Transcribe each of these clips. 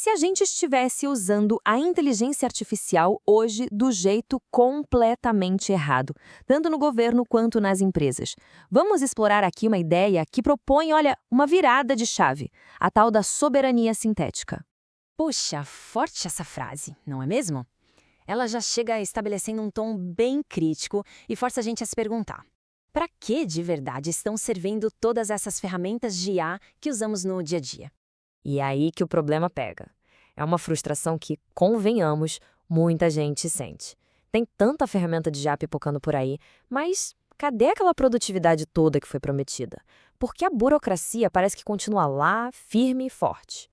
se a gente estivesse usando a inteligência artificial hoje do jeito completamente errado, tanto no governo quanto nas empresas? Vamos explorar aqui uma ideia que propõe, olha, uma virada de chave, a tal da soberania sintética. Puxa, forte essa frase, não é mesmo? Ela já chega estabelecendo um tom bem crítico e força a gente a se perguntar: para que de verdade estão servindo todas essas ferramentas de IA que usamos no dia a dia? E é aí que o problema pega. É uma frustração que, convenhamos, muita gente sente. Tem tanta ferramenta de IA pipocando por aí, mas cadê aquela produtividade toda que foi prometida? Porque a burocracia parece que continua lá, firme e forte.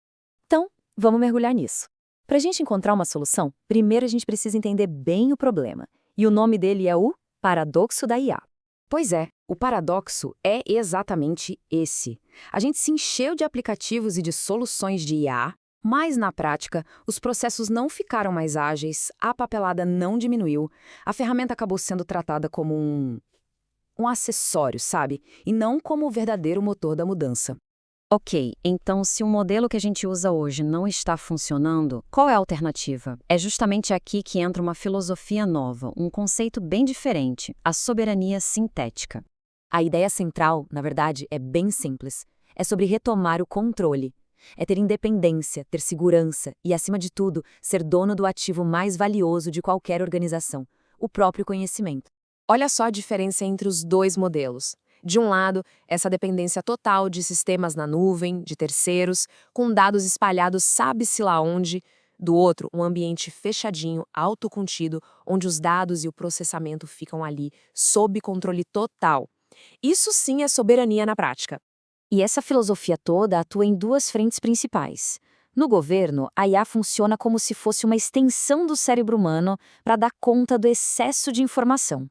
Então, vamos mergulhar nisso. Para a gente encontrar uma solução, primeiro a gente precisa entender bem o problema. E o nome dele é o paradoxo da IA. Pois é, o paradoxo é exatamente esse. A gente se encheu de aplicativos e de soluções de IA, mas na prática, os processos não ficaram mais ágeis, a papelada não diminuiu, a ferramenta acabou sendo tratada como um acessório, sabe? E não como o verdadeiro motor da mudança. Ok, então se o modelo que a gente usa hoje não está funcionando, qual é a alternativa? É justamente aqui que entra uma filosofia nova, um conceito bem diferente, a soberania sintética. A ideia central, na verdade, é bem simples. É sobre retomar o controle. É ter independência, ter segurança e, acima de tudo, ser dono do ativo mais valioso de qualquer organização, o próprio conhecimento. Olha só a diferença entre os dois modelos. De um lado, essa dependência total de sistemas na nuvem, de terceiros, com dados espalhados sabe-se lá onde. Do outro, um ambiente fechadinho, autocontido, onde os dados e o processamento ficam ali, sob controle total. Isso sim é soberania na prática. E essa filosofia toda atua em duas frentes principais. No governo, a IA funciona como se fosse uma extensão do cérebro humano para dar conta do excesso de informação.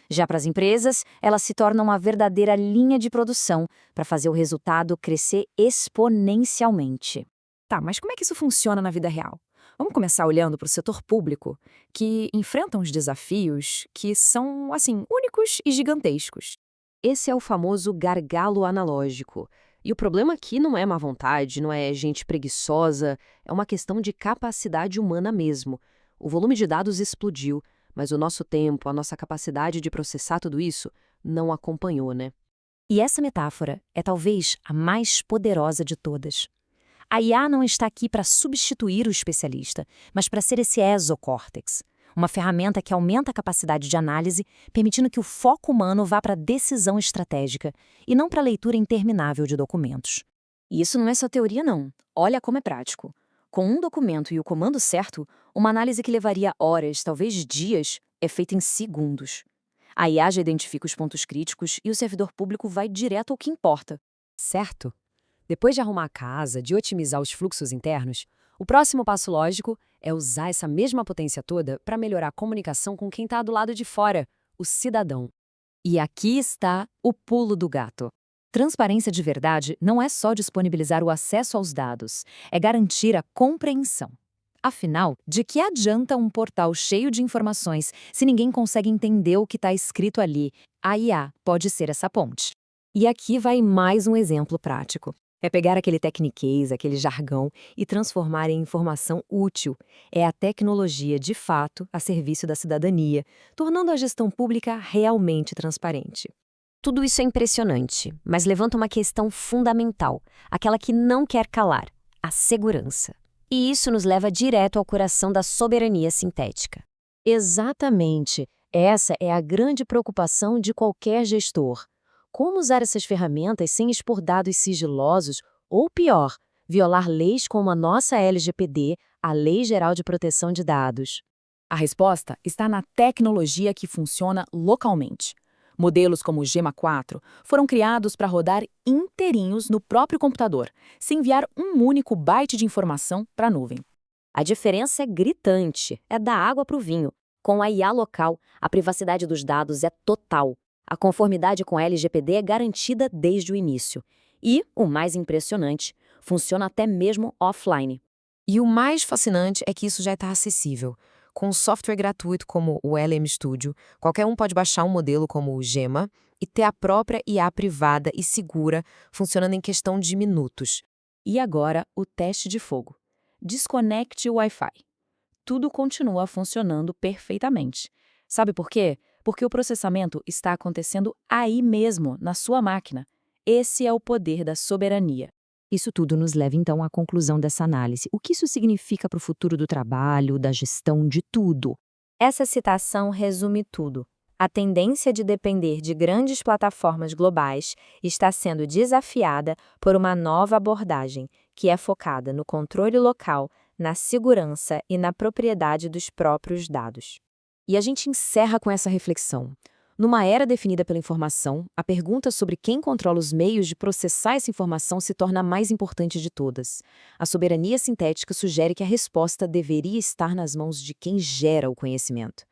Já para as empresas, ela se torna uma verdadeira linha de produção para fazer o resultado crescer exponencialmente. Tá, mas como é que isso funciona na vida real? Vamos começar olhando para o setor público, que enfrenta uns desafios que são, assim, únicos e gigantescos. Esse é o famoso gargalo analógico. E o problema aqui não é má vontade, não é gente preguiçosa, é uma questão de capacidade humana mesmo. O volume de dados explodiu, mas o nosso tempo, a nossa capacidade de processar tudo isso, não acompanhou, né? E essa metáfora é talvez a mais poderosa de todas. A IA não está aqui para substituir o especialista, mas para ser esse exocórtex, uma ferramenta que aumenta a capacidade de análise, permitindo que o foco humano vá para a decisão estratégica e não para a leitura interminável de documentos. E isso não é só teoria, não. Olha como é prático. Com um documento e o comando certo, uma análise que levaria horas, talvez dias, é feita em segundos. A IA já identifica os pontos críticos e o servidor público vai direto ao que importa. Certo? Depois de arrumar a casa, de otimizar os fluxos internos, o próximo passo lógico é usar essa mesma potência toda para melhorar a comunicação com quem está do lado de fora, o cidadão. E aqui está o pulo do gato. Transparência de verdade não é só disponibilizar o acesso aos dados, é garantir a compreensão. Afinal, de que adianta um portal cheio de informações se ninguém consegue entender o que está escrito ali? A IA pode ser essa ponte. E aqui vai mais um exemplo prático. É pegar aquele techniquez, aquele jargão, e transformar em informação útil. É a tecnologia, de fato, a serviço da cidadania, tornando a gestão pública realmente transparente. Tudo isso é impressionante, mas levanta uma questão fundamental, aquela que não quer calar, a segurança. E isso nos leva direto ao coração da soberania sintética. Exatamente. Essa é a grande preocupação de qualquer gestor. Como usar essas ferramentas sem expor dados sigilosos ou, pior, violar leis como a nossa LGPD, a Lei Geral de Proteção de Dados? A resposta está na tecnologia que funciona localmente. Modelos como o Gemma 4 foram criados para rodar inteirinhos no próprio computador, sem enviar um único byte de informação para a nuvem. A diferença é gritante, é da água para o vinho. Com a IA local, a privacidade dos dados é total. A conformidade com a LGPD é garantida desde o início. E, o mais impressionante, funciona até mesmo offline. E o mais fascinante é que isso já está acessível. Com um software gratuito como o LM Studio, qualquer um pode baixar um modelo como o Gemma e ter a própria IA privada e segura, funcionando em questão de minutos. E agora, o teste de fogo. desconecte o Wi-Fi. Tudo continua funcionando perfeitamente. Sabe por quê? Porque o processamento está acontecendo aí mesmo, na sua máquina. Esse é o poder da soberania. Isso tudo nos leva então à conclusão dessa análise. O que isso significa para o futuro do trabalho, da gestão, de tudo? Essa citação resume tudo. A tendência de depender de grandes plataformas globais está sendo desafiada por uma nova abordagem, que é focada no controle local, na segurança e na propriedade dos próprios dados. E a gente encerra com essa reflexão. Numa era definida pela informação, a pergunta sobre quem controla os meios de processar essa informação se torna a mais importante de todas. A soberania sintética sugere que a resposta deveria estar nas mãos de quem gera o conhecimento.